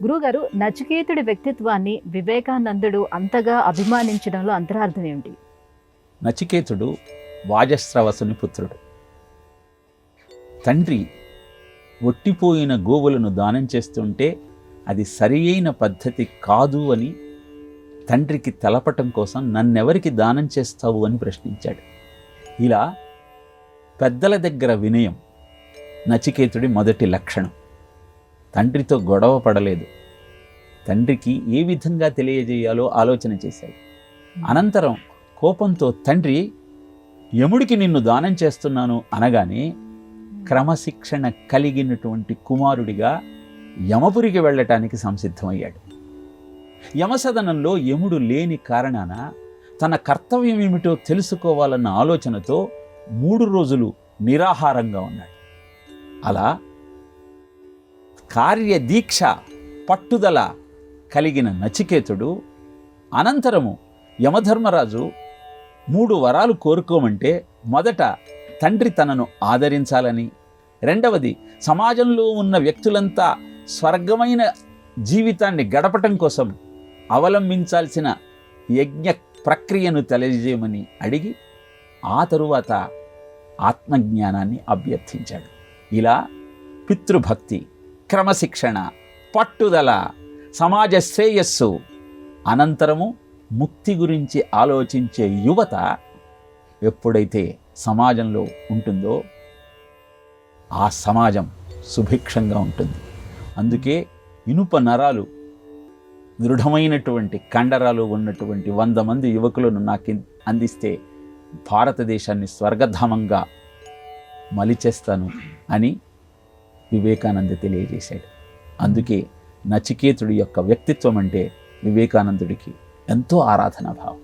గురుగారు, నచికేతుడి వ్యక్తిత్వాన్ని వివేకానందుడు అంతగా అభిమానించడంలో అంతరార్థం ఏమిటి? నచికేతుడు వాజస్రవసుని పుత్రుడు. తండ్రి ఒట్టిపోయిన గోవులను దానం చేస్తుంటే అది సరియైన పద్ధతి కాదు అని తండ్రికి తెలపటం కోసం నన్నెవరికి దానం చేస్తావు అని ప్రశ్నించాడు. ఇలా పెద్దల దగ్గర వినయం నచికేతుడి మొదటి లక్షణం. తండ్రితో గొడవ పడలేదు, తండ్రికి ఏ విధంగా తెలియజేయాలో ఆలోచన చేశాడు. అనంతరం కోపంతో తండ్రి యముడికి నిన్ను దానం చేస్తున్నాను అనగానే క్రమశిక్షణ కలిగినటువంటి కుమారుడిగా యమపురికి వెళ్ళటానికి సంసిద్ధమయ్యాడు. యమసదనంలో యముడు లేని కారణాన తన కర్తవ్యం ఏమిటో తెలుసుకోవాలన్న ఆలోచనతో 3 రోజులు నిరాహారంగా ఉన్నాడు. అలా కార్యదీక్ష పట్టుదల కలిగిన నచికేతుడు అనంతరము యమధర్మరాజు 3 వరాలు కోరుకోమంటే మొదట తండ్రి తనను ఆదరించాలని, రెండవది సమాజంలో ఉన్న వ్యక్తులంతా స్వర్గమైన జీవితాన్ని గడపటం కోసం అవలంబించాల్సిన యజ్ఞ ప్రక్రియను తెలియజేయమని అడిగి ఆ తరువాత ఆత్మజ్ఞానాన్ని అభ్యర్థించాడు. ఇలా పితృభక్తి, క్రమశిక్షణ, పట్టుదల, సమాజ శ్రేయస్సు, అనంతరము ముక్తి గురించి ఆలోచించే యువత ఎప్పుడైతే సమాజంలో ఉంటుందో ఆ సమాజం సుభిక్షంగా ఉంటుంది. అందుకే ఇనుప నరాలు, దృఢమైనటువంటి కండరాలు ఉన్నటువంటి 100 మంది యువకులను నాకు అందిస్తే భారతదేశాన్ని స్వర్గధామంగా మలిచేస్తాను అని వివేకానంద తెలియజేశాడు. అందుకే నచికేతుడి యొక్క వ్యక్తిత్వం అంటే వివేకానందుడికి ఎంతో ఆరాధనాభావం.